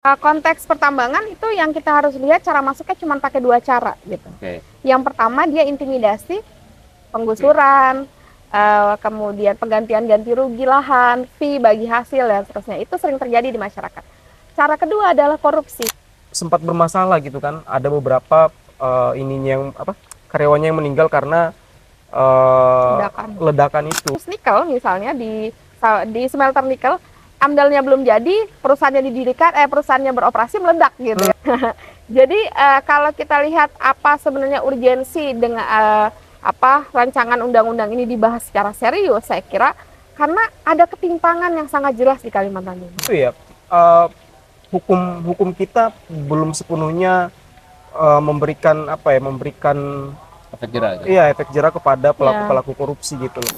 Konteks pertambangan itu yang kita harus lihat cara masuknya cuma pakai 2 cara gitu. Yang pertama dia intimidasi, penggusuran, kemudian penggantian ganti rugi lahan, fee bagi hasil dan seterusnya. Itu sering terjadi di masyarakat. Cara kedua adalah korupsi. Sempat bermasalah gitu kan, ada beberapa karyawannya yang meninggal karena ledakan itu. Nikel misalnya di smelter nikel, amdalnya belum jadi, perusahaannya didirikan, perusahaannya beroperasi meledak gitu. Jadi kalau kita lihat apa sebenarnya urgensi dengan rancangan undang-undang ini dibahas secara serius, saya kira karena ada ketimpangan yang sangat jelas di Kalimantan ini. Itu ya, hukum kita belum sepenuhnya memberikan efek jerah. Iya, efek jerah kepada pelaku-pelaku korupsi gitu loh.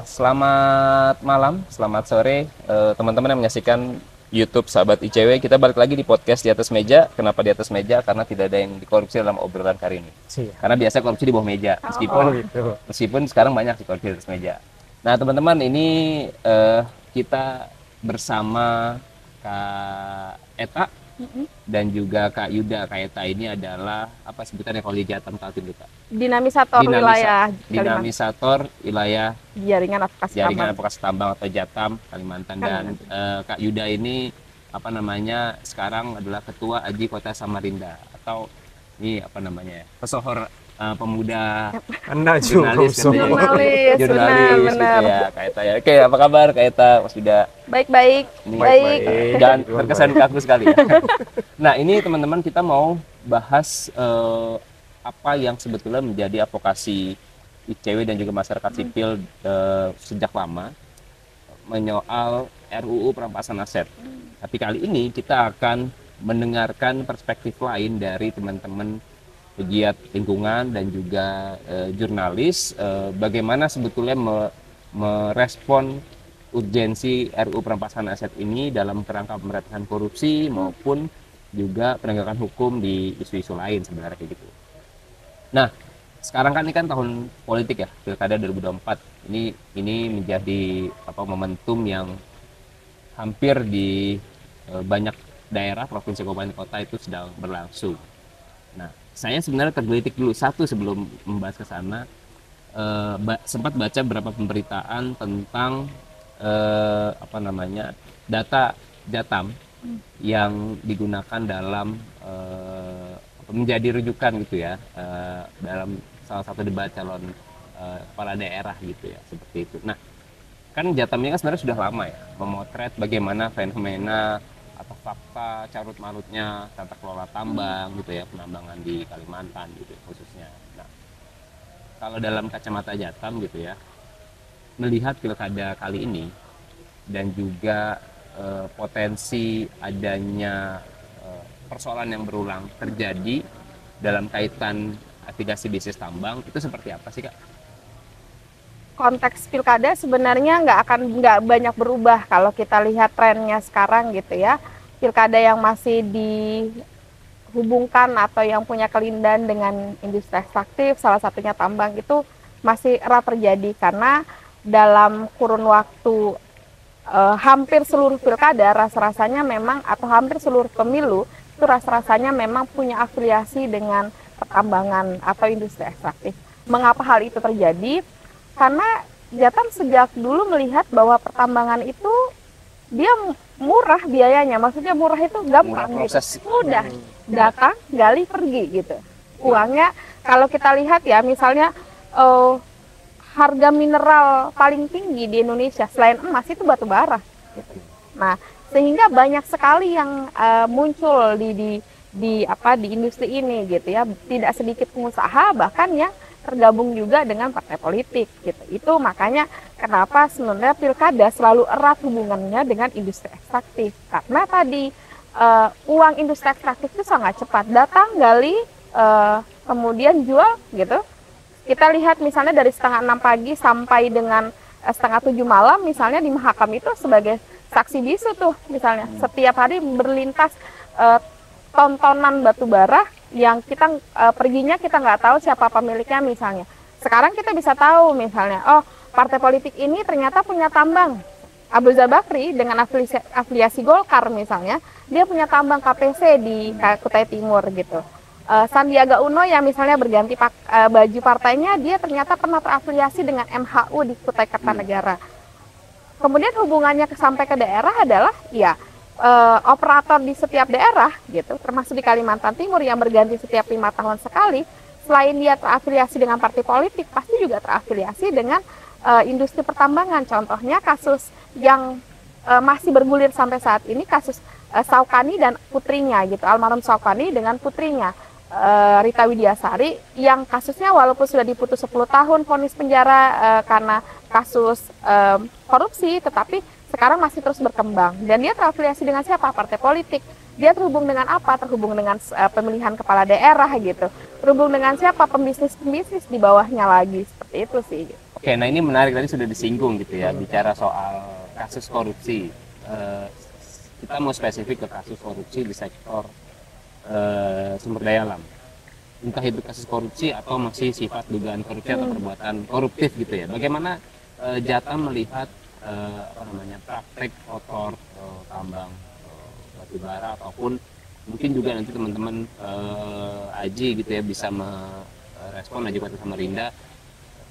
Selamat malam, selamat sore teman-teman yang menyaksikan YouTube Sahabat ICW. Kita balik lagi di podcast Di Atas Meja. Kenapa di atas meja? Karena tidak ada yang dikorupsi dalam obrolan kali ini. Karena biasa korupsi di bawah meja, meskipun sekarang banyak dikorupsi di atas meja. Nah teman-teman, ini kita bersama Kak Eta dan juga Kak Yuda. Kak Eta ini adalah apa sebutannya kalau di Jatam Kaltim kita? Dinamisator wilayah jaringan advokasi tambang atau Jatam Kalimantan. Dan Kak Yuda ini sekarang adalah ketua AJI Kota Samarinda, atau ini pesohor pemuda jurnalis gitu ya Kak Eta ya. Oke, apa kabar Kak Eta, Mas Yuda? Baik. Dan terkesan kaku sekali ya. Nah ini teman-teman, kita mau bahas apa yang sebetulnya menjadi advokasi ICW dan juga masyarakat sipil sejak lama menyoal RUU perampasan aset. Tapi kali ini kita akan mendengarkan perspektif lain dari teman-teman pegiat lingkungan dan juga jurnalis, bagaimana sebetulnya merespon urgensi RUU perampasan aset ini dalam kerangka pemberantasan korupsi maupun juga penegakan hukum di isu-isu lain sebenarnya kayak gitu. Nah, sekarang kan ini kan tahun politik ya, Pilkada 2024. Ini menjadi momentum yang hampir di banyak daerah, provinsi, kabupaten, kota itu sedang berlangsung. Nah, saya sebenarnya tergelitik dulu sebelum membahas ke sana, sempat baca beberapa pemberitaan tentang data Jatam yang digunakan dalam menjadi rujukan gitu ya, dalam salah satu debat calon kepala daerah gitu ya, seperti itu. Nah, kan Jatam ini kan sebenarnya sudah lama ya memotret bagaimana fenomena atau fakta carut marutnya tata kelola tambang gitu ya, penambangan di Kalimantan gitu khususnya. Nah, kalau dalam kacamata Jatam gitu ya, melihat pilkada kali ini dan juga potensi adanya persoalan yang berulang terjadi dalam kaitan mitigasi bisnis tambang, itu seperti apa sih Kak? Konteks pilkada sebenarnya nggak banyak berubah kalau kita lihat trennya sekarang gitu ya. Pilkada yang masih dihubungkan atau yang punya kelindan dengan industri ekstraktif, salah satunya tambang, itu masih erat terjadi karena dalam kurun waktu hampir seluruh pilkada rasa-rasanya memang, atau hampir seluruh pemilu itu rasa-rasanya memang punya afiliasi dengan pertambangan atau industri ekstraktif. Mengapa hal itu terjadi? Karena Jatam sejak dulu melihat bahwa pertambangan itu dia murah biayanya, maksudnya murah itu gampang, mudah, datang, gali, pergi gitu. Uangnya kalau kita lihat ya, misalnya harga mineral paling tinggi di Indonesia selain emas itu batu bara. Gitu. Nah, sehingga banyak sekali yang muncul di industri ini gitu ya. Tidak sedikit pengusaha bahkan yang tergabung juga dengan partai politik gitu. Itu makanya kenapa sebenarnya pilkada selalu erat hubungannya dengan industri ekstraktif, karena tadi uang industri ekstraktif itu sangat cepat, datang, gali, kemudian jual gitu. Kita lihat misalnya dari setengah 6 pagi sampai dengan setengah 7 malam misalnya di Mahakam itu sebagai saksi bisu tuh misalnya, setiap hari berlintas tontonan batu bara yang kita perginya kita nggak tahu siapa pemiliknya misalnya. Sekarang kita bisa tahu misalnya, oh partai politik ini ternyata punya tambang Abu Rizal Bakri dengan afiliasi Golkar misalnya, dia punya tambang KPC di Kutai Timur gitu. Sandiaga Uno yang misalnya berganti baju partainya, dia ternyata pernah terafiliasi dengan MHU di Kutai Kartanegara. Kemudian hubungannya sampai ke daerah adalah ya operator di setiap daerah gitu, termasuk di Kalimantan Timur yang berganti setiap 5 tahun sekali. Selain dia terafiliasi dengan partai politik, pasti juga terafiliasi dengan industri pertambangan. Contohnya kasus yang masih bergulir sampai saat ini, kasus Saukani dan putrinya gitu, almarhum Saukani dengan putrinya Rita Widiasari, yang kasusnya walaupun sudah diputus 10 tahun vonis penjara karena kasus korupsi, tetapi sekarang masih terus berkembang. Dan dia terafiliasi dengan siapa? Partai politik. Dia terhubung dengan apa? Terhubung dengan pemilihan kepala daerah gitu. Terhubung dengan siapa? Pembisnis-pembisnis di bawahnya lagi. Seperti itu sih. Gitu. Oke, nah ini menarik, tadi sudah disinggung gitu ya, bicara soal kasus korupsi. Kita mau spesifik ke kasus korupsi di sektor sumber daya alam. Entah itu kasus korupsi atau masih sifat dugaan korupsi atau perbuatan koruptif gitu ya. Bagaimana Jatam melihat praktek kotor tambang batu bara, ataupun mungkin juga nanti teman-teman Aji gitu ya bisa merespon Aji Batu Samarinda.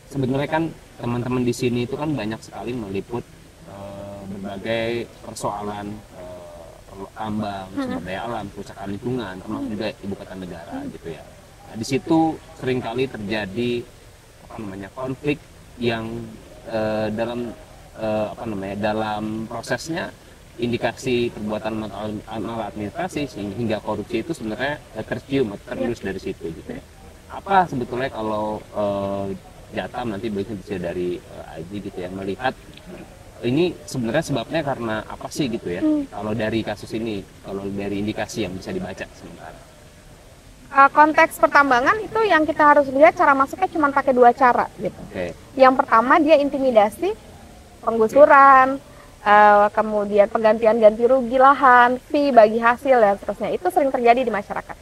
Sebenarnya kan teman-teman di sini itu kan banyak sekali meliput berbagai persoalan tambang, sumber daya alam, kerusakan lingkungan, termasuk juga ibu kota negara gitu ya. Nah, di situ seringkali terjadi konflik yang dalam prosesnya indikasi perbuatan maladministrasi hingga korupsi itu sebenarnya tercium atau terlihat dari situ gitu ya. Apa sebetulnya kalau Jatam nanti bisa dari Aji gitu ya, melihat ini sebenarnya sebabnya karena apa sih gitu ya? Kalau dari kasus ini, kalau dari indikasi yang bisa dibaca sementara. Konteks pertambangan itu yang kita harus lihat cara masuknya cuma pakai 2 cara gitu. Yang pertama dia intimidasi, penggusuran, kemudian penggantian ganti rugi lahan, fee bagi hasil dan seterusnya. Itu sering terjadi di masyarakat.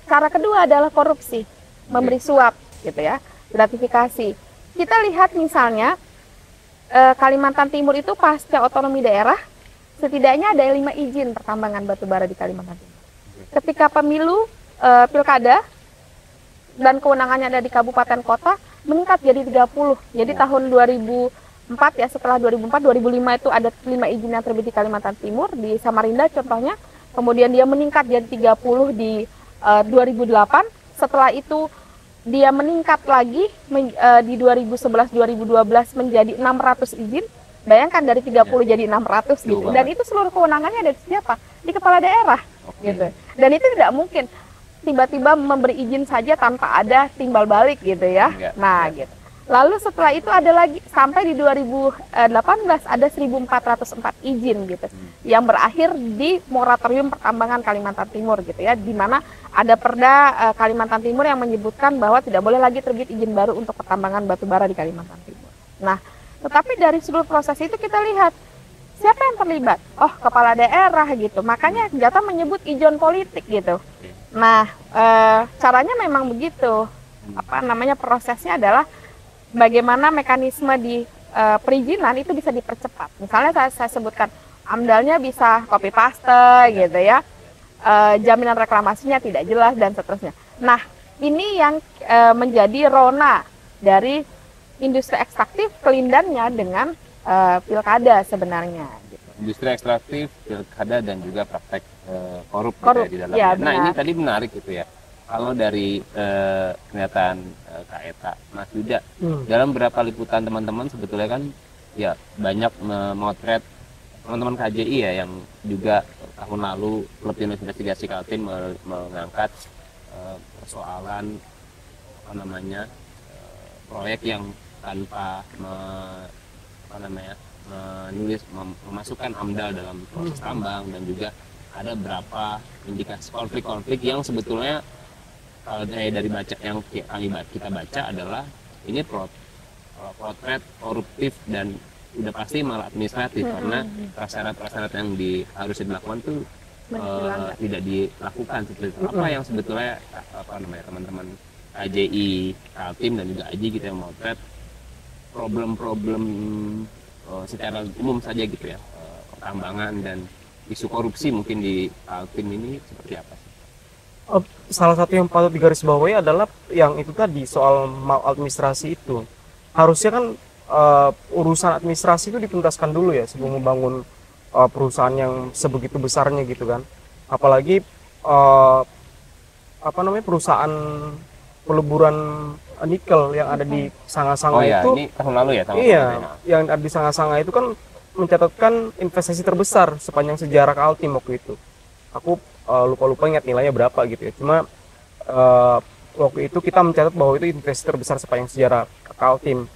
Cara kedua adalah korupsi, memberi suap gitu ya, gratifikasi. Kita lihat misalnya Kalimantan Timur itu pasca otonomi daerah, setidaknya ada 5 izin pertambangan batubara di Kalimantan Timur. Ketika pemilu pilkada dan kewenangannya ada di kabupaten kota, meningkat jadi 30. Jadi tahun 2004 ya, setelah 2004, 2005 itu ada 5 izin yang terbit di Kalimantan Timur, di Samarinda contohnya. Kemudian dia meningkat jadi 30 di 2008. Setelah itu dia meningkat lagi di 2011-2012 menjadi 600 izin. Bayangkan dari 30 jadi 600 gitu. Dan itu seluruh kewenangannya dari siapa? Di kepala daerah gitu. Dan itu tidak mungkin tiba-tiba memberi izin saja tanpa ada timbal balik gitu ya. Nah, gitu. Lalu setelah itu ada lagi sampai di 2018 ada 1404 izin gitu. Yang berakhir di moratorium pertambangan Kalimantan Timur gitu ya, di mana ada Perda Kalimantan Timur yang menyebutkan bahwa tidak boleh lagi terbit izin baru untuk pertambangan batu bara di Kalimantan Timur. Nah, tetapi dari seluruh proses itu kita lihat siapa yang terlibat? Oh, kepala daerah gitu. Makanya Jatam menyebut ijon politik gitu. Nah, caranya memang begitu. Prosesnya adalah bagaimana mekanisme di perizinan itu bisa dipercepat. Misalnya saya sebutkan amdalnya bisa copy paste gitu ya, jaminan reklamasinya tidak jelas dan seterusnya. Nah, ini yang menjadi rona dari industri ekstraktif, kelindannya dengan pilkada sebenarnya. Gitu. Industri ekstraktif, pilkada dan juga praktek korup di dalamnya. Ya, nah ini tadi menarik gitu ya. Kalau dari pernyataan Kak Eta, Mas Yuda, dalam beberapa liputan teman-teman sebetulnya kan ya banyak memotret teman-teman KJI ya, yang juga tahun lalu klub investigasi Kaltim mengangkat persoalan proyek yang tanpa memasukkan AMDAL dalam proses tambang, dan juga ada beberapa indikasi konflik-konflik yang sebetulnya kalau dari baca yang kita baca adalah ini potret koruptif dan udah pasti malah administratif, karena prasyarat-prasyarat yang harus dilakukan tuh tidak dilakukan seperti itu. Apa yang sebetulnya teman-teman KJI, Kaltim dan juga Aji gitu yang motret problem-problem secara umum saja gitu ya, pertambangan dan isu korupsi mungkin di Altim ini seperti apa sih? Salah satu yang patut digarisbawahi adalah yang itu tadi soal maladministrasi itu. Harusnya kan urusan administrasi itu dituntaskan dulu ya sebelum membangun perusahaan yang sebegitu besarnya gitu kan. Apalagi perusahaan peleburan nikel yang ada di Sanga-Sanga itu. Ini tahun lalu ya? Yang ada di Sanga-Sanga itu kan mencatatkan investasi terbesar sepanjang sejarah Kaltim waktu itu. Aku lupa ingat nilainya berapa gitu ya. Cuma waktu itu kita mencatat bahwa itu investasi terbesar sepanjang sejarah Kaltim.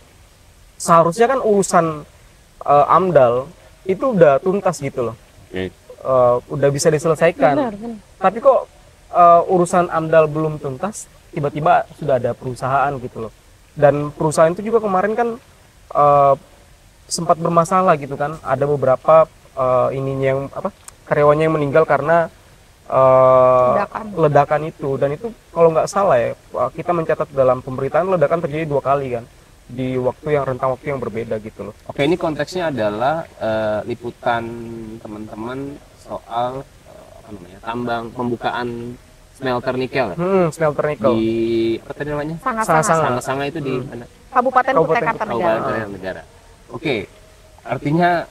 Seharusnya kan urusan AMDAL itu udah tuntas gitu loh. Udah bisa diselesaikan. Benar. Tapi kok urusan AMDAL belum tuntas, tiba-tiba sudah ada perusahaan gitu loh. Dan perusahaan itu juga kemarin kan sempat bermasalah gitu kan. Ada beberapa karyawannya yang meninggal karena ledakan itu. Dan itu kalau nggak salah ya, kita mencatat dalam pemberitaan ledakan terjadi 2 kali kan, di rentang waktu yang berbeda gitu loh. Oke, ini konteksnya adalah liputan teman-teman soal tambang pembukaan smelter nikel. Smelter nikel di apa tadi namanya? Sanga itu di mana? Kabupaten Kutai Kartanegara. Oke, artinya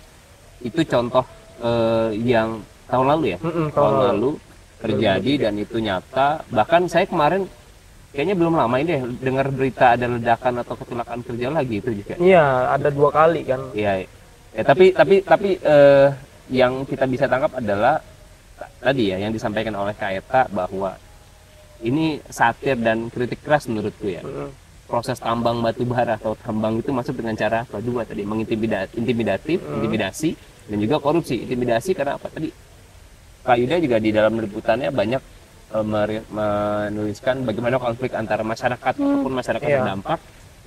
itu contoh yang tahun lalu ya? Tahun lalu terjadi dan itu nyata. Bahkan saya kemarin kayaknya belum lama ini deh dengar berita ada ledakan atau kecelakaan kerja lagi itu juga. Iya, ada 2 kali kan. Iya. Ya, tapi yang kita bisa tangkap adalah tadi ya yang disampaikan oleh Kak Eta bahwa ini satir dan kritik keras menurutku ya. Proses tambang batu bara atau tambang itu masuk dengan cara kedua tadi, intimidasi dan juga korupsi. Intimidasi karena apa tadi? Kak Yuda juga di dalam liputannya banyak menuliskan bagaimana konflik antara masyarakat ataupun masyarakat terdampak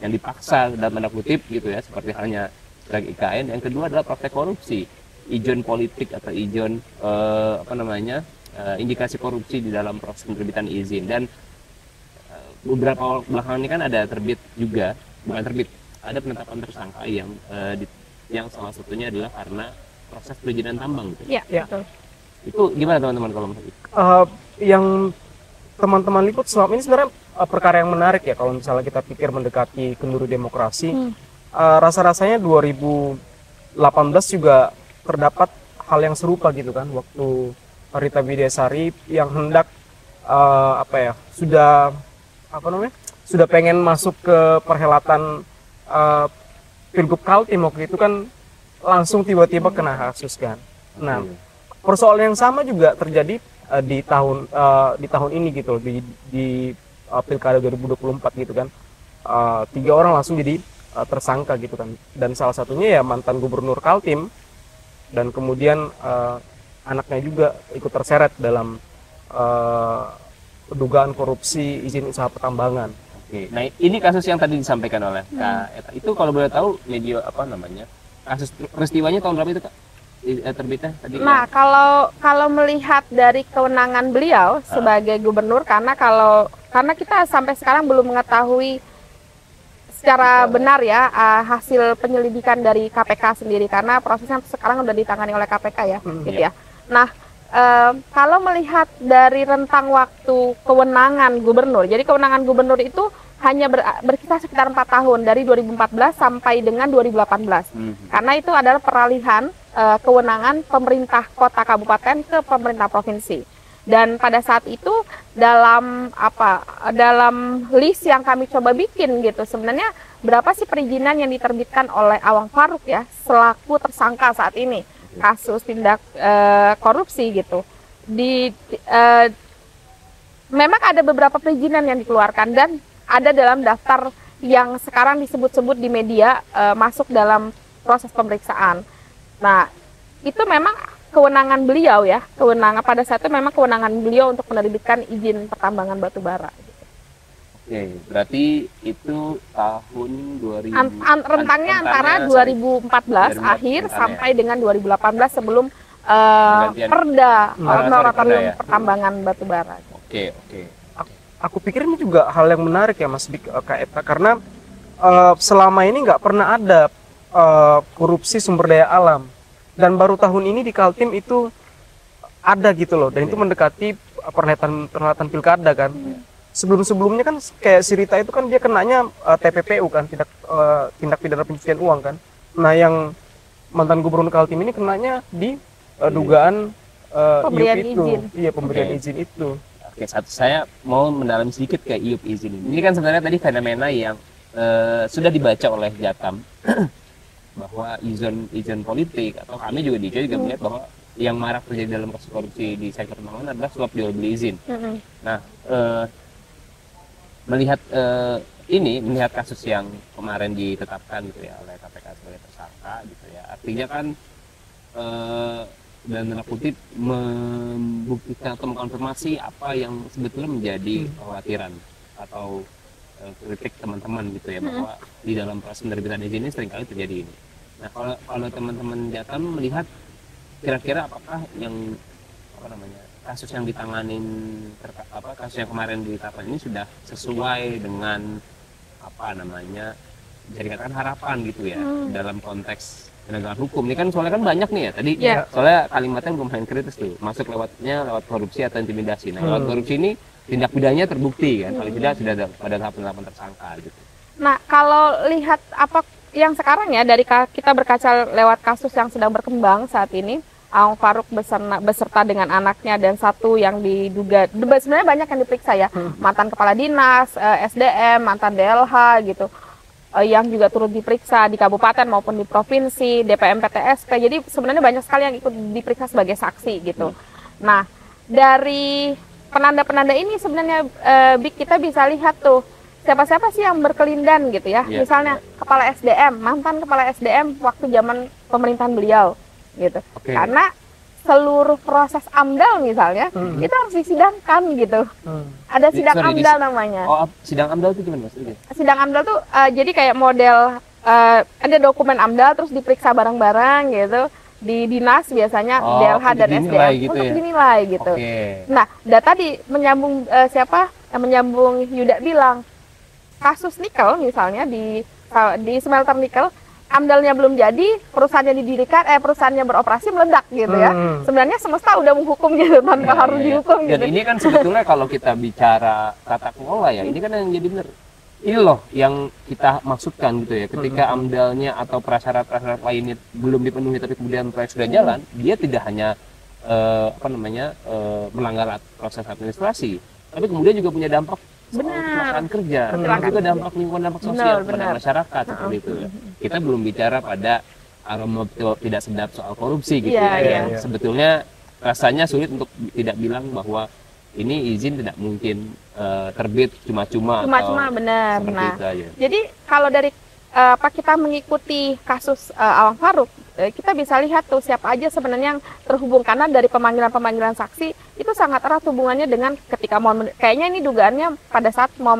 yang dipaksa dalam tanda kutip gitu ya, seperti halnya strike IKN. Yang kedua adalah praktek korupsi, ijon politik atau ijon indikasi korupsi di dalam proses penerbitan izin. Dan beberapa belakangan ini kan ada ada penetapan tersangka yang salah satunya adalah karena proses perizinan tambang gitu. Iya, betul. Itu gimana teman-teman kalau menurut yang teman-teman liput selama ini sebenarnya perkara yang menarik ya kalau misalnya kita pikir mendekati kenduri demokrasi. Rasa-rasanya 2018 juga terdapat hal yang serupa gitu kan, waktu Rita Widiasari yang hendak sudah pengen masuk ke perhelatan Pilgub Kaltim waktu itu kan, langsung tiba-tiba kena kasus kan. Nah, persoalan yang sama juga terjadi di tahun ini gitu, di Pilkada 2024 gitu kan. 3 orang langsung jadi tersangka gitu kan, dan salah satunya ya mantan gubernur Kaltim, dan kemudian anaknya juga ikut terseret dalam dugaan korupsi izin usaha pertambangan. Nah, ini kasus yang tadi disampaikan oleh Kak Eta. Itu kalau boleh tahu media kasus peristiwanya tahun berapa itu Kak? Terbitnya tadi. Nah, kalau melihat dari kewenangan beliau sebagai gubernur, karena kita sampai sekarang belum mengetahui secara benar ya hasil penyelidikan dari KPK sendiri, karena prosesnya sekarang sudah ditangani oleh KPK ya, gitu ya. Nah, kalau melihat dari rentang waktu kewenangan gubernur, jadi kewenangan gubernur itu hanya berkisar sekitar 4 tahun, dari 2014 sampai dengan 2018. Karena itu adalah peralihan kewenangan pemerintah kota kabupaten ke pemerintah provinsi. Dan pada saat itu dalam list yang kami coba bikin gitu, sebenarnya berapa sih perizinan yang diterbitkan oleh Awang Faruk ya selaku tersangka saat ini kasus tindak korupsi gitu. Memang ada beberapa perizinan yang dikeluarkan dan ada dalam daftar yang sekarang disebut-sebut di media masuk dalam proses pemeriksaan. Nah, itu memang kewenangan beliau ya, pada saat itu memang kewenangan beliau untuk menerbitkan izin pertambangan batu bara. Oke, berarti itu tahun 2000 rentangnya antara 2014 akhir sampai dengan 2018 sebelum perda moratorium pertambangan batu bara. Oke. Aku pikir ini juga hal yang menarik ya Mas Kak Eta, karena selama ini nggak pernah ada korupsi sumber daya alam Dan baru tahun ini di Kaltim itu ada gitu loh, dan itu mendekati perhelatan pilkada kan. Sebelum-sebelumnya kan kayak si Rita itu kan dia kenanya TPPU kan, tindak pidana pencucian uang kan. Nah, yang mantan gubernur Kaltim ini kenanya di dugaan Pemberian IUP itu. izin. Iya, pemberian izin itu. Oke, saya mau mendalami sedikit ke IUP izin ini. Ini kan sebenarnya tadi fenomena yang sudah dibaca oleh Jatam bahwa izin politik, atau kami juga di ICW juga melihat bahwa yang marak terjadi dalam kasus korupsi di sektor pembangunan adalah suap jual beli izin. Nah, melihat kasus yang kemarin ditetapkan gitu ya oleh KPK sebagai tersangka gitu ya, artinya kan dan tanda kutip membuktikan atau mengkonfirmasi apa yang sebetulnya menjadi kekhawatiran atau kritik teman-teman gitu ya, bahwa di dalam proses penerbitan izin ini seringkali terjadi ini. Nah, kalau teman-teman Jatam melihat kira-kira apakah yang kasus yang ditanganin kasus yang kemarin ditetapkan ini sudah sesuai dengan bisa dikatakan harapan gitu ya dalam konteks penegakan hukum. Ini kan soalnya kan banyak nih ya tadi, soalnya kalimatnya lumayan kritis tuh, masuk lewat korupsi atau intimidasi. Nah, lewat korupsi ini tindak pidananya terbukti kan, paling tidak sudah pada tahap penetapan tersangka gitu. Nah, kalau lihat apa yang sekarang ya, dari kita berkaca lewat kasus yang sedang berkembang saat ini, Ahong Faruk beserta dengan anaknya dan satu yang diduga, sebenarnya banyak yang diperiksa ya, mantan kepala dinas, SDM, mantan DLH gitu, yang juga turut diperiksa di kabupaten maupun di provinsi, DPM PTSP. Jadi sebenarnya banyak sekali yang ikut diperiksa sebagai saksi gitu. Nah, dari penanda-penanda ini sebenarnya kita bisa lihat tuh siapa-siapa sih yang berkelindan gitu ya. Misalnya kepala SDM, mantan kepala SDM waktu zaman pemerintahan beliau gitu. Karena seluruh proses AMDAL misalnya itu harus disidangkan gitu. Ada sidang AMDAL namanya. Oh, sidang AMDAL itu gimana Mas? Sidang AMDAL tuh jadi kayak model ada dokumen AMDAL terus diperiksa bareng-bareng gitu di dinas biasanya, DLH dan SDM gitu untuk dinilai gitu. Nah, tadi menyambung menyambung Yuda bilang kasus nikel misalnya di smelter nikel, AMDAL-nya belum jadi, perusahaannya didirikan, perusahaannya beroperasi meledak gitu ya. Sebenarnya semesta udah menghukum gitu tanpa harus dihukum gitu. Dan ini kan sebetulnya kalau kita bicara tata kelola ya, ini kan yang jadi benar. Ini loh yang kita maksudkan gitu ya. Ketika AMDAL-nya atau prasyarat-prasyarat lainnya belum dipenuhi tapi kemudian proyek sudah jalan, dia tidak hanya melanggar proses administrasi, tapi kemudian juga punya dampak kecelakaan kerja, juga dampak lingkungan, dampak sosial pada masyarakat seperti itu. Kita belum bicara pada aroma tidak sedap soal korupsi gitu ya. Sebetulnya rasanya sulit untuk tidak bilang bahwa ini izin tidak mungkin terbit cuma-cuma benar. Itu aja. Jadi kalau dari kita mengikuti kasus Ahong Faruk, kita bisa lihat tuh siapa aja sebenarnya yang terhubung, karena dari pemanggilan saksi itu sangat erat hubungannya dengan ketika mau kayaknya ini dugaannya pada saat mau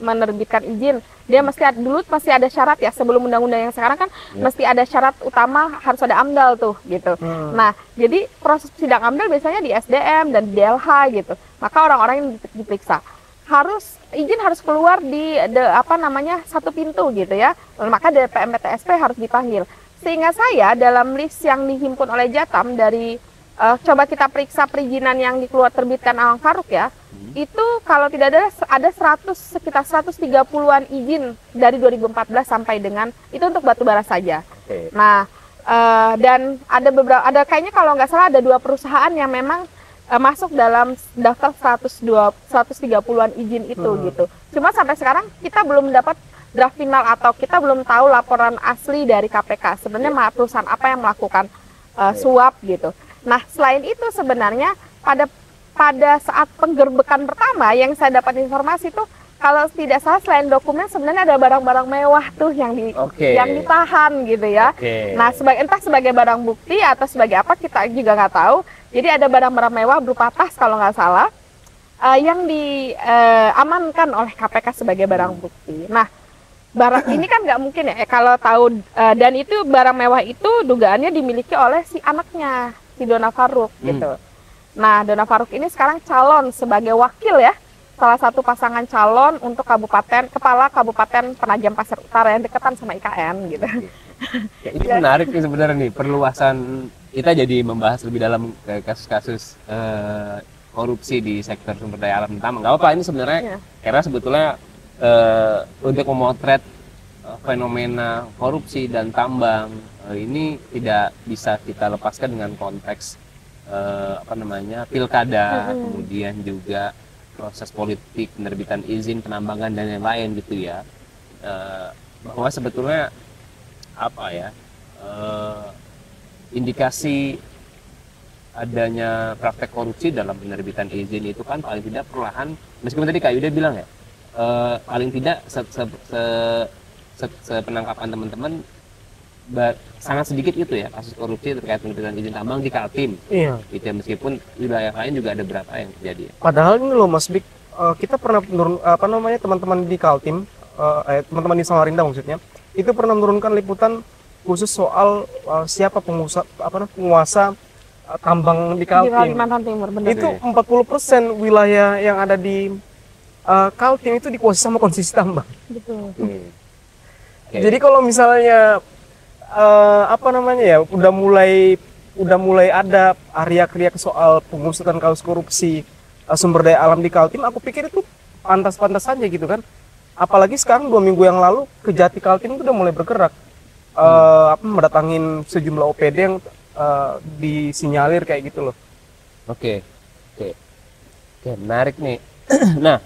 menerbitkan izin, dia masih ada syarat ya, sebelum undang-undang yang sekarang kan mesti ada syarat utama, harus ada AMDAL tuh gitu. Nah, jadi proses sidang AMDAL biasanya di SDM dan di DLH gitu. Maka orang-orang yang diperiksa izin harus keluar di satu pintu gitu ya. Maka DPM PTSP harus dipanggil. Sehingga saya dalam list yang dihimpun oleh Jatam dari coba kita periksa perizinan yang terbitkan Ahong Faruk ya, itu kalau tidak ada sekitar 130-an izin dari 2014 sampai dengan itu untuk batubara saja. Nah, dan ada kayaknya kalau nggak salah ada 2 perusahaan yang memang masuk dalam daftar 130-an izin itu gitu. Cuma sampai sekarang kita belum dapat draft final atau kita belum tahu laporan asli dari KPK sebenarnya perusahaan apa yang melakukan suap gitu. Nah, selain itu sebenarnya pada saat penggerbekan pertama yang saya dapat informasi tuh, kalau tidak salah selain dokumen sebenarnya ada barang-barang mewah tuh yang ditahan gitu ya. Nah, entah sebagai barang bukti atau sebagai apa kita juga nggak tahu. Jadi ada barang-barang mewah berupa tas kalau nggak salah yang diamankan oleh KPK sebagai barang bukti. Nah, barang ini kan nggak mungkin ya kalau tahu, dan itu barang mewah itu dugaannya dimiliki oleh si anaknya, si Dona Faruk gitu. Nah, Dona Faruk ini sekarang calon sebagai wakil ya, salah satu pasangan calon untuk kepala Kabupaten Penajam Pasir Utara yang deketan sama IKN gitu. Ya, ini menarik nih sebenarnya nih, perluasan kita jadi membahas lebih dalam ke kasus-kasus korupsi di sektor sumber daya alam tambang. Nggak apa, ini sebenarnya karena sebetulnya untuk memotret fenomena korupsi dan tambang ini tidak bisa kita lepaskan dengan konteks pilkada, kemudian juga proses politik, penerbitan izin penambangan dan lain-lain gitu ya. Bahwa sebetulnya indikasi adanya praktek korupsi dalam penerbitan izin itu kan paling tidak perlahan, meskipun tadi Kak Yuda bilang ya, paling tidak sepenangkapan teman-teman sangat sedikit gitu ya kasus korupsi terkait penerbitan izin tambang di Kaltim. Iya. Gitu ya, meskipun wilayah lain juga ada berapa yang terjadi. Ya. Padahal ini loh Mas Bik, kita pernah teman-teman di Kaltim, teman-teman di Samarinda maksudnya, itu pernah menurunkan liputan khusus soal siapa penguasa tambang di Kaltim. Di Kalimantan Timur, benar. Itu 40% wilayah yang ada di Kaltim itu dikuasai sama konsesi tambang. Betul. Okay. Jadi kalau misalnya udah mulai ada riak-riak soal pengusutan kasus korupsi sumber daya alam di Kaltim, aku pikir itu pantas-pantas saja gitu kan. Apalagi sekarang 2 minggu yang lalu Kejati Kaltim itu udah mulai bergerak, mendatangin sejumlah OPD yang disinyalir kayak gitu loh. Oke, menarik nih. Nah,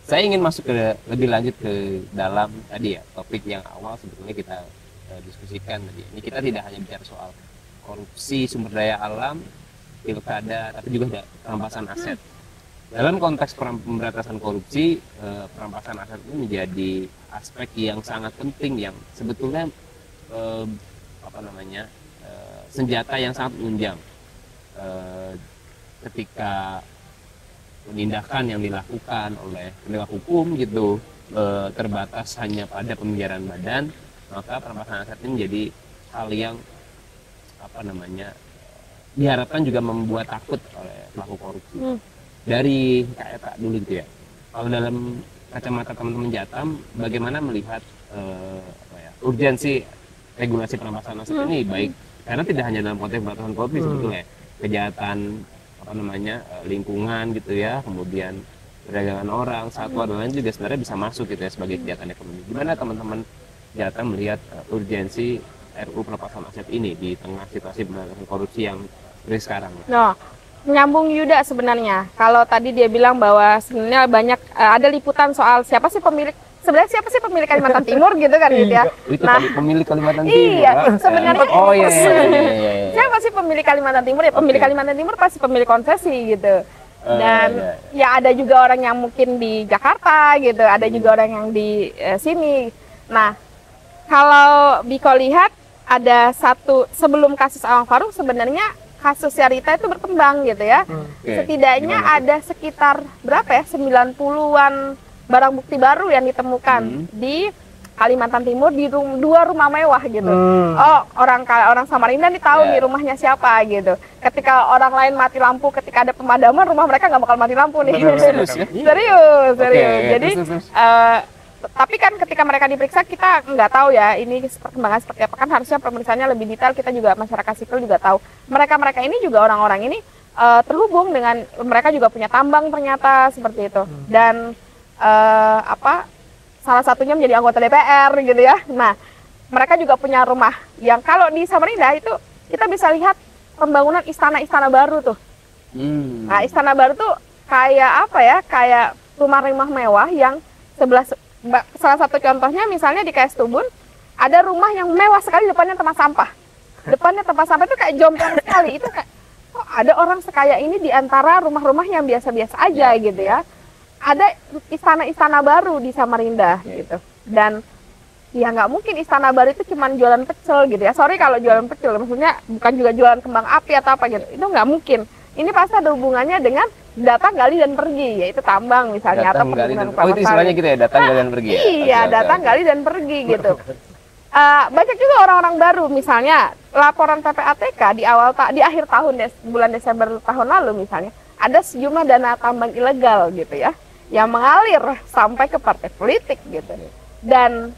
saya ingin masuk lebih lanjut ke dalam tadi ya topik yang awal sebetulnya kita diskusikan tadi. Ini kita tidak hanya bicara soal korupsi sumber daya alam, pilkada, tapi juga ada perampasan aset. Dalam konteks pemberantasan korupsi, perampasan aset ini menjadi aspek yang sangat penting yang sebetulnya senjata yang sangat menunjang ketika penindakan yang dilakukan oleh penegak hukum gitu terbatas hanya pada pembiaran badan, maka perampasan aset ini menjadi hal yang diharapkan juga membuat takut oleh pelaku korupsi. Dari kayak dulu gitu ya. Kalau dalam kacamata teman-teman Jatam, bagaimana melihat urgensi regulasi perampasan aset ini, baik karena tidak hanya dalam konteks pemberantasan korupsi sebetulnya, kejahatan lingkungan gitu ya, kemudian perdagangan orang, satwa dan lain juga sebenarnya bisa masuk gitu ya sebagai kejahatan ekonomi. Gimana teman-teman Jatam melihat urgensi RUU perampasan aset ini di tengah situasi pemberantasan korupsi yang seperti sekarang? Nah, nyambung Yuda sebenarnya. Kalau tadi dia bilang bahwa sebenarnya banyak ada liputan soal siapa sih pemilik Kalimantan Timur gitu kan gitu ya. Itu nah, pemilik Kalimantan Timur. Iya, sebenarnya. Oh iya. Siapa sih pemilik Kalimantan Timur? Ya pemilik Kalimantan Timur pasti pemilik konsesi gitu. Dan ya ada juga orang yang mungkin di Jakarta gitu, ada juga orang yang di sini. Nah, kalau Biko lihat ada sebelum kasus Awang Faruk sebenarnya kasus Syarita itu berkembang gitu ya. Setidaknya ada sekitar berapa ya? 90-an barang bukti baru yang ditemukan di Kalimantan Timur di 2 rumah mewah gitu. Oh, orang Samarinda nih tahu nih rumahnya siapa gitu. Ketika orang lain mati lampu, ketika ada pemadaman, rumah mereka nggak bakal mati lampu nih. Serius. Jadi tapi kan ketika mereka diperiksa kita nggak tahu ya ini perkembangan seperti apa, kan harusnya pemeriksaannya lebih detail, kita juga masyarakat sipil juga tahu. Mereka ini juga orang-orang ini terhubung dengan mereka juga punya tambang ternyata seperti itu. Dan salah satunya menjadi anggota DPR gitu ya. Nah, mereka juga punya rumah yang kalau di Samarinda itu kita bisa lihat pembangunan istana baru tuh. Nah, istana baru tuh kayak kayak rumah-rumah mewah yang salah satu contohnya misalnya di KS Tubun ada rumah yang mewah sekali, depannya tempat sampah. Depannya tempat sampah itu kayak jomplang sekali. Itu kayak kok ada orang sekaya ini di antara rumah-rumah yang biasa-biasa aja gitu ya. Ada istana-istana baru di Samarinda gitu. Dan ya nggak mungkin istana baru itu cuma jualan pecel gitu ya. Sorry kalau jualan pecel, maksudnya bukan juga jualan kembang api atau apa gitu. Itu nggak mungkin. Ini pasti ada hubungannya dengan datang, gali, dan pergi, yaitu tambang misalnya, atau perkebunan kelapa sawit. Oh, itu istilahnya gitu ya, datang, gali, dan pergi ya? Iya, datang, gali, dan pergi gitu. Banyak juga orang-orang baru, misalnya laporan PPATK di akhir tahun, bulan Desember tahun lalu misalnya, ada sejumlah dana tambang ilegal gitu ya, yang mengalir sampai ke partai politik gitu. Dan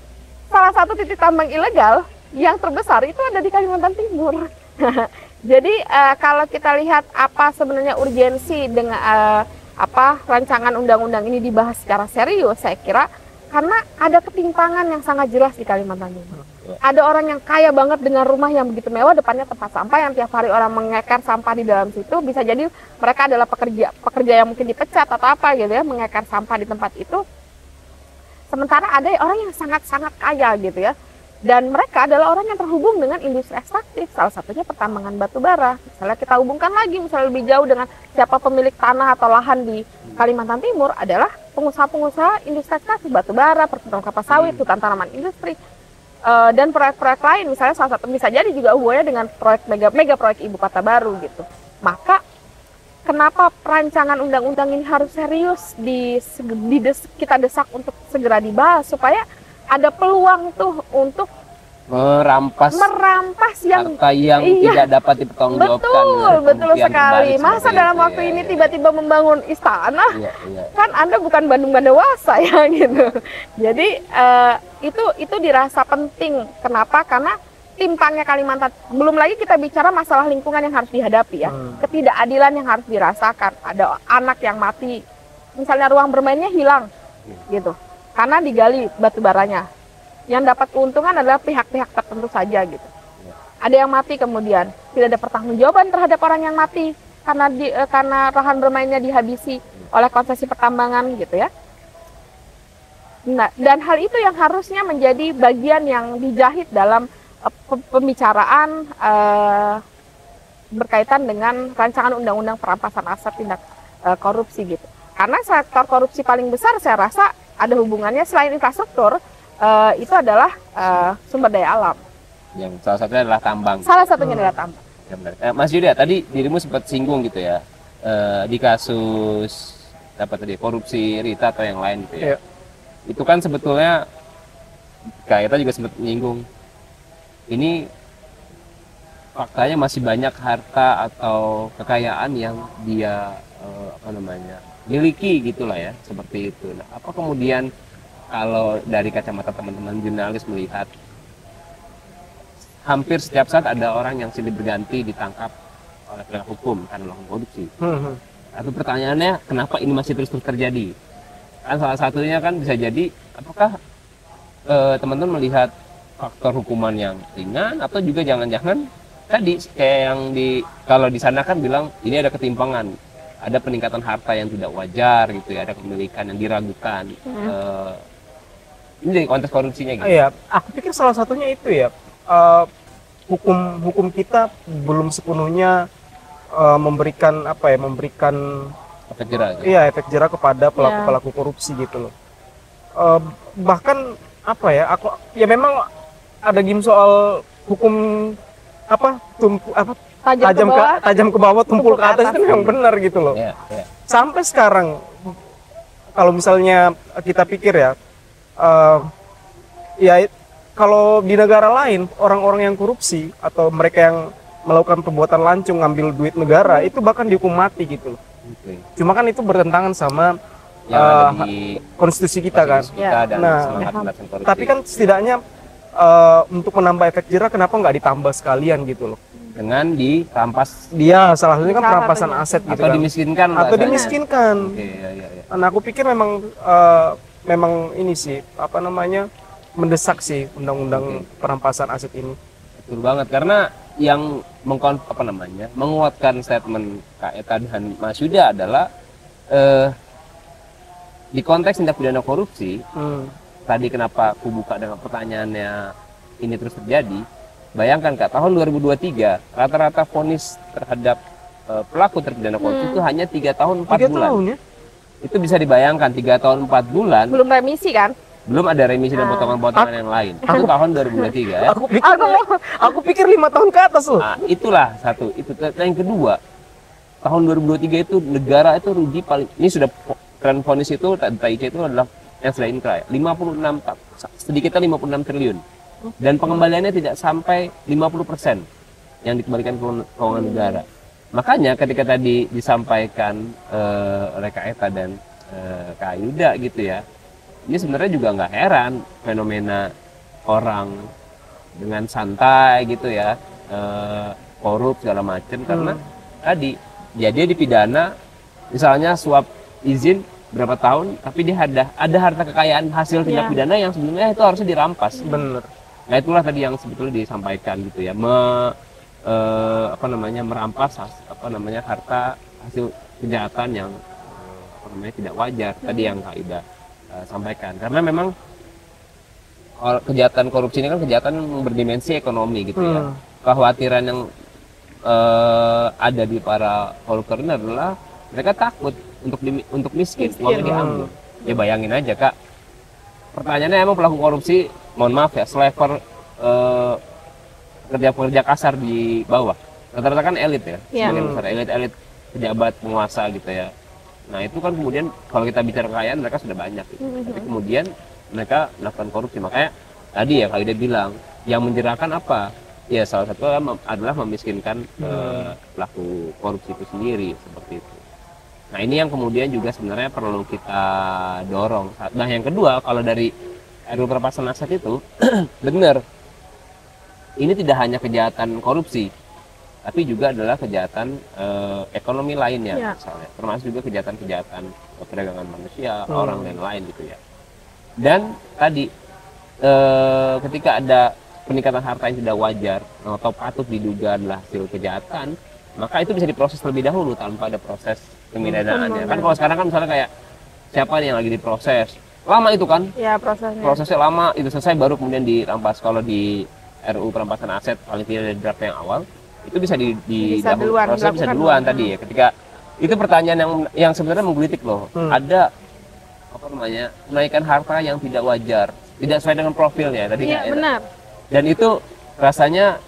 salah satu titik tambang ilegal yang terbesar itu ada di Kalimantan Timur. Jadi kalau kita lihat apa sebenarnya urgensi dengan apa rancangan undang-undang ini dibahas secara serius, saya kira karena ada ketimpangan yang sangat jelas di Kalimantan Timur. Ada orang yang kaya banget dengan rumah yang begitu mewah, depannya tempat sampah yang tiap hari orang mengeker sampah di dalam situ. Bisa jadi mereka adalah pekerja yang mungkin dipecat atau apa gitu ya, mengeker sampah di tempat itu. Sementara ada orang yang sangat-sangat kaya gitu ya. Dan mereka adalah orang yang terhubung dengan industri ekstraktif, salah satunya pertambangan batu bara. Misalnya kita hubungkan lagi misalnya lebih jauh dengan siapa pemilik tanah atau lahan di Kalimantan Timur adalah pengusaha-pengusaha industri ekstraktif batu bara, perkebunan kelapa sawit, hutan tanaman industri. Dan proyek-proyek lain, misalnya salah satu bisa jadi juga hubungannya dengan proyek mega proyek ibu kota baru gitu. Maka kenapa rancangan undang-undang ini harus serius kita desak untuk segera dibahas supaya ada peluang tuh untuk merampas yang harta yang tidak dapat dipertanggungjawabkan. Betul sekali. Masa dalam waktu ini tiba-tiba membangun istana? Kan Anda bukan Bandung Bandewasa ya gitu. Jadi itu dirasa penting. Kenapa? Karena timpangnya Kalimantan. Belum lagi kita bicara masalah lingkungan yang harus dihadapi ya. Ketidakadilan yang harus dirasakan. Ada anak yang mati. Misalnya ruang bermainnya hilang gitu. Karena digali batu baranya. Yang dapat keuntungan adalah pihak-pihak tertentu saja gitu. Ada yang mati kemudian tidak ada pertanggungjawaban terhadap orang yang mati karena lahan bermainnya dihabisi oleh konsesi pertambangan gitu ya. Nah, dan hal itu yang harusnya menjadi bagian yang dijahit dalam pembicaraan berkaitan dengan rancangan undang-undang perampasan aset tindak korupsi gitu. Karena sektor korupsi paling besar saya rasa ada hubungannya selain infrastruktur. Itu adalah sumber daya alam. Yang salah satunya adalah tambang. Salah satunya adalah tambang. Ya, Mas Yuda, tadi dirimu sempat singgung gitu ya, di kasus tadi korupsi Rita atau yang lain gitu ya. Itu kan sebetulnya Kak Eta juga sempat menyinggung. Ini faktanya masih banyak harta atau kekayaan yang dia miliki gitulah ya, seperti itu. Nah, apa kemudian kalau dari kacamata teman-teman jurnalis melihat hampir setiap saat ada orang yang silih berganti ditangkap oleh penegak hukum karena melakukan korupsi. Tapi pertanyaannya, kenapa ini masih terus terjadi? Kan salah satunya kan bisa jadi, apakah teman-teman melihat faktor hukuman yang ringan atau juga jangan-jangan tadi kayak yang kalau di sana kan bilang ini ada ketimpangan, ada peningkatan harta yang tidak wajar gitu ya, ada kepemilikan yang diragukan. Ini dari konteks korupsinya gitu. Iya, aku pikir salah satunya itu ya, hukum kita belum sepenuhnya memberikan efek jerah. Gitu. Iya, efek jerah kepada pelaku korupsi gitu loh. Bahkan memang ada game soal hukum tajam ke bawah tumpul ke atas itu yang benar gitu loh. Sampai sekarang kalau misalnya kita pikir ya, kalau di negara lain orang-orang yang korupsi atau mereka yang melakukan perbuatan lancung ngambil duit negara itu bahkan dihukum mati gitu loh. Cuma kan itu bertentangan sama konstitusi kita kan. Tapi kan setidaknya untuk menambah efek jerah kenapa nggak ditambah sekalian gitu loh? Dengan dirampas. Dia salah satunya kan perampasan aset gitu atau kan. Dimiskinkan. Nah, aku pikir memang ini sih mendesak sih undang-undang perampasan aset ini. Betul banget, karena yang menguatkan statement Kak Eta dan Mas Yuda adalah di konteks tindak pidana korupsi. Tadi kenapa aku buka dengan pertanyaannya ini terus terjadi? Bayangkan Kak, tahun 2023 rata-rata vonis terhadap pelaku terpidana korupsi itu hanya 3 tahun 4 bulan. Tahun, ya? Itu bisa dibayangkan 3 tahun 4 bulan. Belum remisi kan? Belum ada remisi dan potongan-potongan yang lain. Itu tahun 2023 ya. Aku pikir 5 tahun ke atas loh. Nah, itulah satu. Itu yang kedua. Tahun 2023 itu negara itu rugi paling, ini sudah tren vonis itu TIC itu adalah yang sudah inkrah 56 sedikitnya 56 triliun. Dan pengembaliannya tidak sampai 50% yang dikembalikan ke keuangan negara. Makanya ketika tadi disampaikan oleh Kak Eta dan Kak Yuda gitu ya, ini sebenarnya juga nggak heran fenomena orang dengan santai gitu ya, korup segala macam karena tadi ya dia dipidana misalnya suap izin berapa tahun tapi dia ada harta kekayaan hasil tindak pidana yang sebelumnya itu harusnya dirampas. Bener. Nah itulah tadi yang sebetulnya disampaikan gitu ya, merampas harta hasil kejahatan yang tidak wajar tadi yang Kak Ida sampaikan, karena memang kejahatan korupsi ini kan kejahatan yang berdimensi ekonomi gitu ya. Kekhawatiran yang ada di para koruptor ini adalah mereka takut untuk miskin, uangnya diambil. Ya bayangin aja Kak, pertanyaannya emang pelaku korupsi, mohon maaf ya, slaver kerja kasar di bawah rata-rata kan elit ya, sebagian besar elit pejabat penguasa gitu ya. Nah itu kan kemudian kalau kita bicara kekayaan mereka sudah banyak gitu. Tapi kemudian mereka melakukan korupsi, makanya tadi ya Kak Ida bilang yang menjerakan apa ya, salah satu adalah memiskinkan pelaku korupsi itu sendiri seperti itu. Nah ini yang kemudian juga sebenarnya perlu kita dorong. Nah yang kedua, kalau dari RUU Perampasan Aset itu benar, ini tidak hanya kejahatan korupsi, tapi juga adalah kejahatan ekonomi lainnya, misalnya, termasuk juga kejahatan-kejahatan perdagangan manusia, orang dan lain gitu ya. Dan tadi ketika ada peningkatan harta yang tidak wajar atau patut diduga adalah hasil kejahatan, maka itu bisa diproses terlebih dahulu tanpa ada proses pemidanaannya. Kan kalau sekarang kan misalnya kayak siapa nih yang lagi diproses, lama itu kan? Ya prosesnya lama, itu selesai baru kemudian dirampas. Kalau di RUU Perampasan Aset paling tidak dari draft yang awal itu bisa prosesnya bisa duluan tadi ya. Ketika itu pertanyaan yang sebenarnya menggelitik loh. Ada menaikkan harta yang tidak wajar, tidak sesuai dengan profilnya tadi. Iya benar. Dan itu rasanya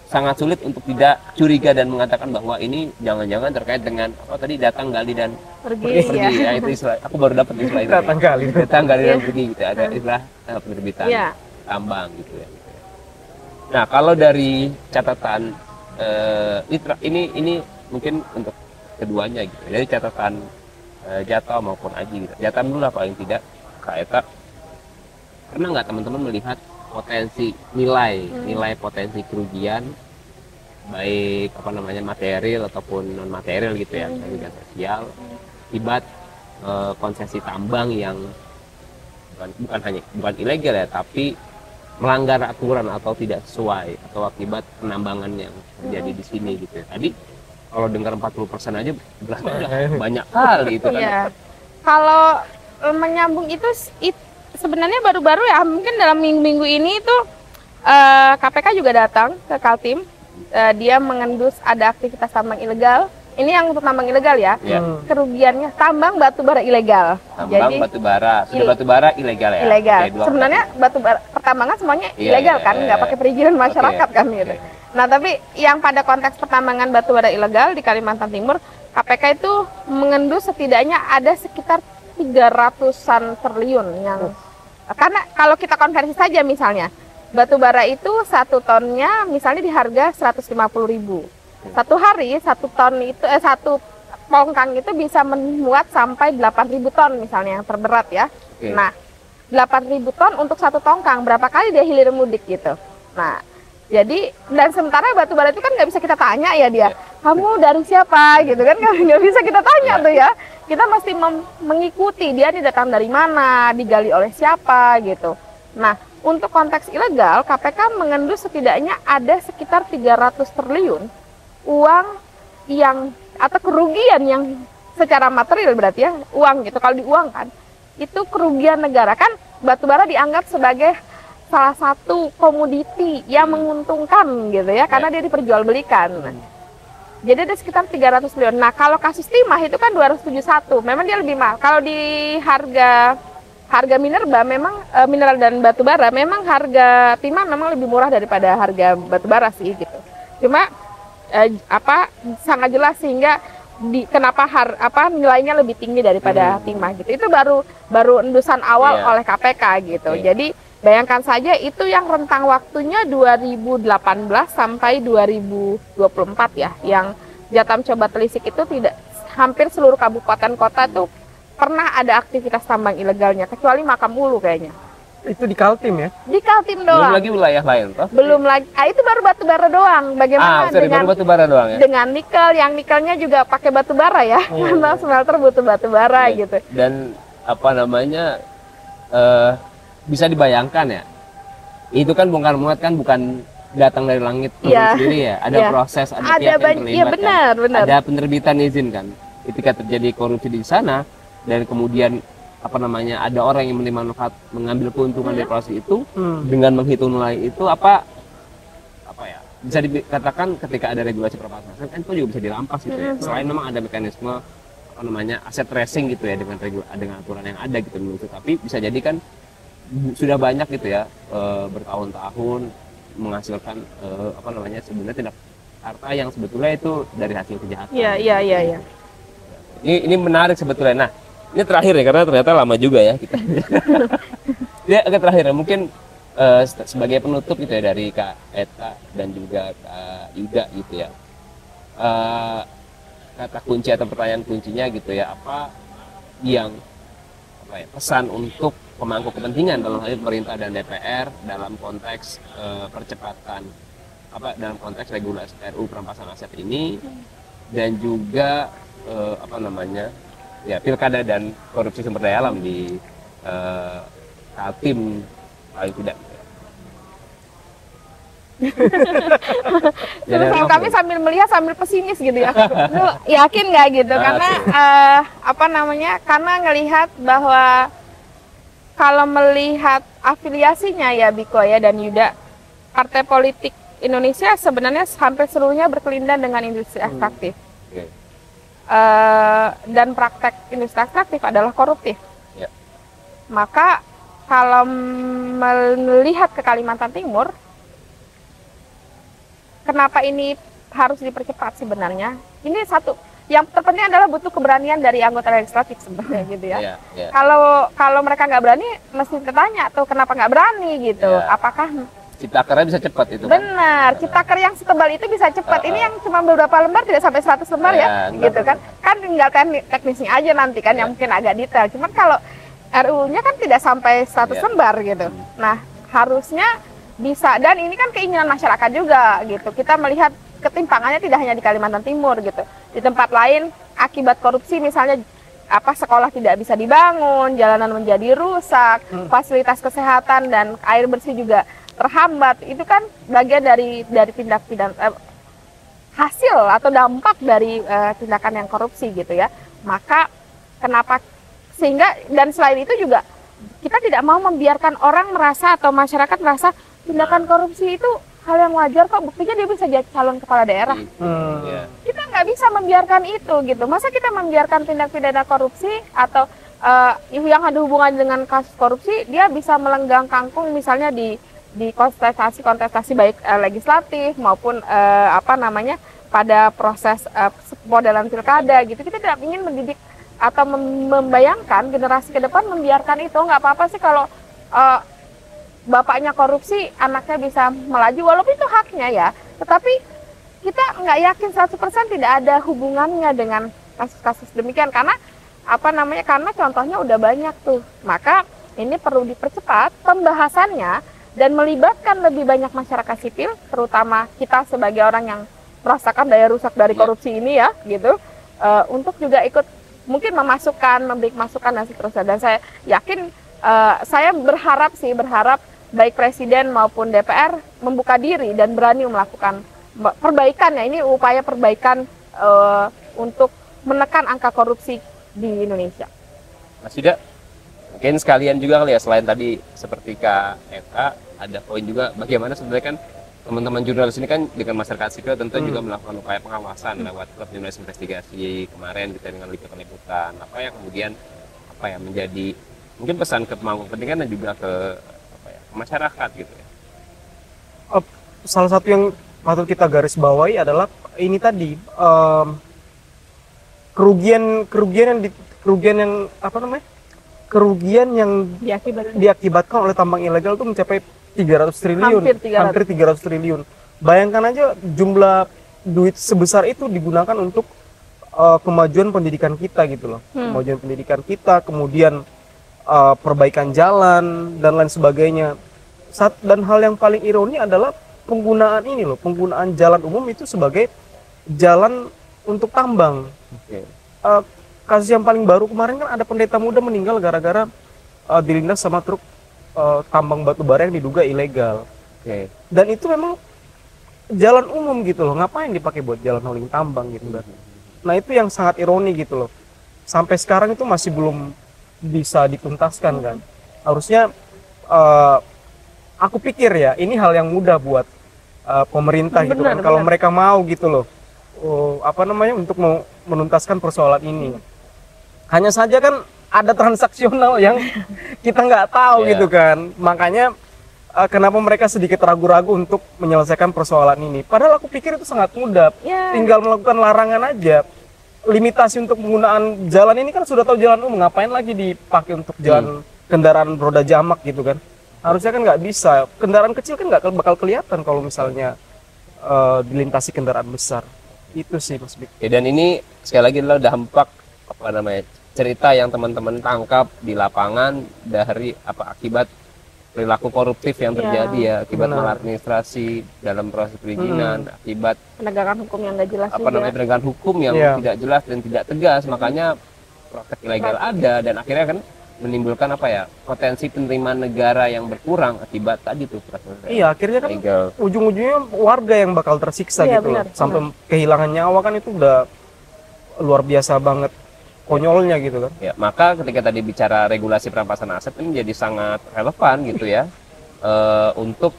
sangat sulit untuk tidak curiga dan mengatakan bahwa ini jangan-jangan terkait dengan datang gali dan pergi. Ya itu istilah, aku baru dapat istilah itu. Datang gali dan pergi gitu, ada istilah penerbitan tambang gitu ya. Nah kalau dari catatan ini mungkin untuk keduanya gitu, dari catatan Jata maupun Aji gitu. Jata dulu lah paling tidak Kak Eta, pernah nggak teman-teman melihat potensi nilai potensi kerugian baik material ataupun non material gitu ya, kerugian sosial akibat konsesi tambang yang bukan ilegal ya, tapi melanggar aturan atau tidak sesuai, atau akibat penambangan yang terjadi di sini gitu ya. Tadi kalau dengar 40% aja berarti banyak kali itu kan. Iya. Kalau menyambung itu sebenarnya baru-baru ya, mungkin dalam minggu-minggu ini itu KPK juga datang ke Kaltim. Dia mengendus ada aktivitas tambang ilegal. Ini yang untuk tambang ilegal ya. Kerugiannya tambang batubara ilegal. Tambang batubara, sudah batubara ilegal ya. Ilegal. Sebenarnya batubara pertambangan semuanya ilegal kan, nggak pakai perizinan masyarakat kan gitu. Nah tapi yang pada konteks pertambangan batubara ilegal di Kalimantan Timur, KPK itu mengendus setidaknya ada sekitar 300-an triliun yang karena kalau kita konversi saja misalnya batu bara itu 1 tonnya misalnya di harga 150.000. Satu hari 1 ton itu 1 tongkang itu bisa memuat sampai 8.000 ton misalnya yang terberat ya. Nah 8.000 ton untuk 1 tongkang berapa kali dia hilir mudik gitu. Nah jadi dan sementara batu bara itu kan nggak bisa kita tanya ya dia, kamu dari siapa gitu kan, nggak bisa kita tanya tuh ya. Kita mesti mengikuti dia ini datang dari mana, digali oleh siapa gitu. Nah untuk konteks ilegal KPK mengendus setidaknya ada sekitar 300 triliun uang yang atau kerugian yang secara material berarti ya uang gitu, kalau diuangkan itu kerugian negara. Kan batubara dianggap sebagai salah satu komoditi yang menguntungkan gitu ya, karena dia diperjualbelikan. Jadi ada sekitar 300 triliun. Nah kalau kasus timah itu kan 271, memang dia lebih mahal. Kalau di harga minerba memang mineral dan batubara memang harga timah memang lebih murah daripada harga batubara sih gitu. Cuma sangat jelas sehingga kenapa nilainya lebih tinggi daripada timah gitu. Itu baru endusan awal oleh KPK gitu. Jadi bayangkan saja itu yang rentang waktunya 2018 sampai 2024 ya, yang Jatam coba telisik itu tidak hampir seluruh kabupaten kota itu pernah ada aktivitas tambang ilegalnya kecuali Makam Ulu kayaknya. Itu di Kaltim ya? Di Kaltim Belum doang. lagi wilayah lain toh? Belum lagi. Itu baru batu bara doang. Bagaimana Sorry, dengan baru batu bara doang ya. dengan nikel, yang nikelnya juga pakai batu bara ya? Karena smelter butuh batu bara Iya. gitu. Dan apa namanya bisa dibayangkan ya, itu kan bongkar muat kan bukan datang dari langit turun Iya. sendiri ya, ada Iya. proses, ada Ada pihak yang banyak, iya terlibat benar, kan, benar. ada penerbitan izin kan, ketika terjadi korupsi di sana dan kemudian apa namanya ada orang yang menerima manfaat mengambil keuntungan dari proses itu dengan menghitung nilai itu apa ya bisa dikatakan ketika ada regulasi perpajakan kan itu juga bisa dirampas gitu ya, selain memang ada mekanisme apa namanya aset tracing gitu ya dengan dengan aturan yang ada gitu menurut, tapi bisa jadi kan sudah banyak gitu ya bertahun-tahun menghasilkan apa namanya sebenarnya tindak harta yang sebetulnya itu dari hasil kejahatan. Iya. Ini menarik sebetulnya. Nah, ini terakhir ya karena ternyata lama juga ya kita. Dia agak terakhir ya, mungkin sebagai penutup gitu ya dari Kak Eta dan juga Kak Ida gitu ya. Kata kunci atau pertanyaan kuncinya gitu ya, apa yang pesan untuk pemangku kepentingan dalam hal ini pemerintah dan DPR dalam konteks percepatan dalam konteks regulasi RUU perampasan aset ini dan juga apa namanya ya pilkada dan korupsi sumber daya alam di Kaltim paling tidak. Terus kami sambil melihat sambil pesimis gitu ya. Lu yakin nggak gitu? Karena apa namanya? Karena ngelihat bahwa kalau melihat afiliasinya ya Biko ya dan Yuda, partai politik Indonesia sebenarnya hampir seluruhnya berkelindan dengan industri ekstraktif. Dan praktek industri ekstraktif adalah koruptif. Ya. Maka kalau melihat ke Kalimantan Timur, kenapa ini harus dipercepat sebenarnya? Ini satu, yang terpenting adalah butuh keberanian dari anggota legislatif sebenarnya gitu ya. Kalau mereka nggak berani, mesti ditanya tuh kenapa nggak berani gitu. Apakah ciptakernya bisa cepat itu? Benar, ciptaker yang setebal itu bisa cepat. Ini yang cuma beberapa lembar tidak sampai 100 lembar ya, gitu kan? Kan tinggal teknisnya aja nanti kan yang mungkin agak detail. Cuman kalau RUU-nya kan tidak sampai 100 lembar gitu. Nah, harusnya bisa, dan ini kan keinginan masyarakat juga gitu. Kita melihat ketimpangannya tidak hanya di Kalimantan Timur gitu. Di tempat lain akibat korupsi misalnya sekolah tidak bisa dibangun, jalanan menjadi rusak, fasilitas kesehatan dan air bersih juga terhambat. Itu kan bagian dari tindak pidana hasil atau dampak dari tindakan yang korupsi gitu ya. Maka kenapa sehingga dan selain itu juga kita tidak mau membiarkan orang merasa atau masyarakat merasa tindakan korupsi itu hal yang wajar kok, buktinya dia bisa jadi calon kepala daerah. Kita nggak bisa membiarkan itu gitu. Masa kita membiarkan tindak pidana korupsi atau yang ada hubungan dengan kasus korupsi dia bisa melenggang kangkung misalnya di kontestasi baik legislatif maupun pada proses modelan pilkada gitu. Kita tidak ingin mendidik atau membayangkan generasi ke depan membiarkan itu. Nggak apa-apa sih kalau bapaknya korupsi, anaknya bisa melaju, walaupun itu haknya ya. Tetapi kita nggak yakin 100% tidak ada hubungannya dengan kasus-kasus demikian. Karena karena contohnya udah banyak tuh. Maka ini perlu dipercepat pembahasannya dan melibatkan lebih banyak masyarakat sipil, terutama kita sebagai orang yang merasakan daya rusak dari korupsi ini ya, gitu. Untuk juga ikut mungkin memberi masukan dan seterusnya. Dan saya yakin, saya berharap baik Presiden maupun DPR membuka diri dan berani melakukan perbaikan ya. Ini upaya perbaikan untuk menekan angka korupsi di Indonesia. Mas Yuda, mungkin sekalian juga kali ya, selain tadi seperti Kak Eta, ada poin juga bagaimana sebenarnya kan teman-teman jurnalis ini kan dengan masyarakat sipil tentu juga melakukan upaya pengawasan lewat klub jurnalis investigasi kemarin kita dengan liputan-liputan yang kemudian menjadi mungkin pesan ke pemangku kepentingan dan juga ke masyarakat gitu ya. Salah satu yang patut kita garis bawahi adalah ini tadi kerugian yang diakibatkan oleh tambang ilegal itu mencapai 300 triliun, hampir 300 triliun. Bayangkan aja jumlah duit sebesar itu digunakan untuk kemajuan pendidikan kita gitu loh. Kemajuan pendidikan kita, kemudian perbaikan jalan dan lain sebagainya. Dan hal yang paling ironi adalah penggunaan jalan umum itu sebagai jalan untuk tambang. Oke. Kasus yang paling baru kemarin kan ada pendeta muda meninggal gara-gara dilindas sama truk tambang batu bara yang diduga ilegal. Oke. Dan itu memang jalan umum gitu loh, ngapain dipakai buat jalan hauling tambang gitu kan. Nah itu yang sangat ironi gitu loh, sampai sekarang itu masih belum bisa dituntaskan kan. Harusnya aku pikir ya ini hal yang mudah buat pemerintah gitu kan, kalau mereka mau gitu loh, untuk mau menuntaskan persoalan ini. Hanya saja kan ada transaksional yang kita nggak tahu gitu kan, makanya kenapa mereka sedikit ragu-ragu untuk menyelesaikan persoalan ini. Padahal aku pikir itu sangat mudah, tinggal melakukan larangan aja. Limitasi untuk penggunaan jalan ini kan sudah tahu jalan umum, ngapain lagi dipakai untuk jalan kendaraan roda jamak gitu kan. Harusnya kan nggak bisa, kendaraan kecil kan nggak bakal kelihatan kalau misalnya dilintasi kendaraan besar. Itu sih Mas Bik. Ya, dan ini sekali lagi adalah dampak cerita yang teman-teman tangkap di lapangan dari akibat perilaku koruptif yang terjadi ya, akibat maladministrasi dalam proses perizinan, akibat penegakan hukum yang nggak jelas penegakan hukum yang tidak jelas dan tidak tegas, makanya praktek ilegal ada dan akhirnya kan menimbulkan potensi penerimaan negara yang berkurang akibat tadi tuh. Iya, akhirnya kan ujung-ujungnya warga yang bakal tersiksa gitu loh, sampai kehilangan nyawa kan, itu udah luar biasa banget konyolnya gitu kan. Ya, maka ketika tadi bicara regulasi perampasan aset ini jadi sangat relevan gitu ya, untuk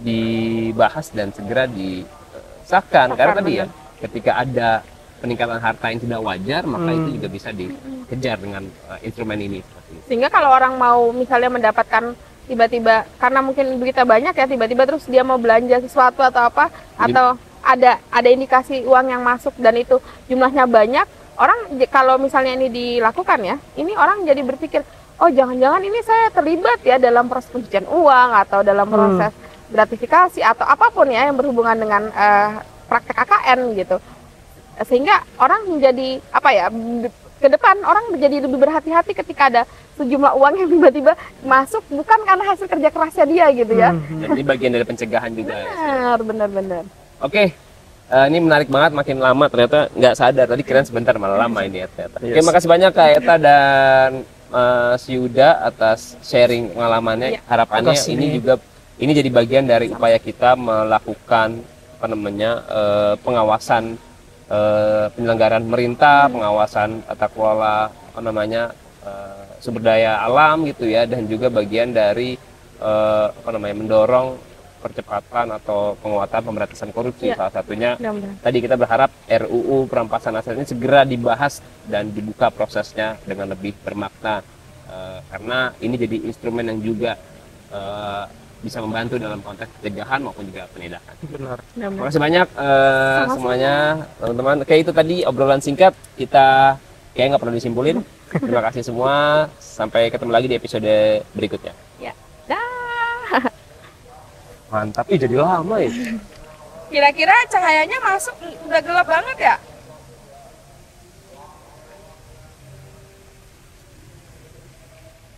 dibahas dan segera disahkan. Karena tadi ya, ketika ada peningkatan harta yang tidak wajar, maka itu juga bisa dikejar dengan instrumen ini. Sehingga kalau orang mau misalnya mendapatkan tiba-tiba, karena mungkin duitnya banyak ya, tiba-tiba terus dia mau belanja sesuatu atau apa, atau ada indikasi uang yang masuk dan itu jumlahnya banyak, orang kalau misalnya ini dilakukan ya, ini orang jadi berpikir, oh jangan-jangan ini saya terlibat ya dalam proses pencucian uang atau dalam proses gratifikasi atau apapun ya yang berhubungan dengan praktek KKN gitu. Sehingga orang menjadi ke depan orang menjadi lebih berhati-hati ketika ada sejumlah uang yang tiba-tiba masuk bukan karena hasil kerja kerasnya dia gitu ya. Jadi bagian dari pencegahan juga. Benar. Oke. Ini menarik banget, makin lama ternyata nggak sadar, tadi keren sebentar malah lama ini ya ternyata. Oke, makasih banyak Kak Eta dan Mas Yuda atas sharing pengalamannya. Harapannya ini jadi bagian dari upaya kita melakukan pengawasan penyelenggaraan pemerintah, pengawasan tata kelola sumber daya alam gitu ya, dan juga bagian dari mendorong percepatan atau penguatan pemberantasan korupsi. Salah satunya tadi kita berharap RUU perampasan aset ini segera dibahas dan dibuka prosesnya dengan lebih bermakna, karena ini jadi instrumen yang juga bisa membantu dalam konteks pencegahan maupun juga penindakan. Benar. Terima kasih banyak semuanya teman-teman. Oke, itu tadi obrolan singkat, kita kayak nggak perlu disimpulin. Terima kasih semua, sampai ketemu lagi di episode berikutnya. Dah. Mantap, jadi lama ya. Kira-kira cahayanya masuk udah gelap banget ya?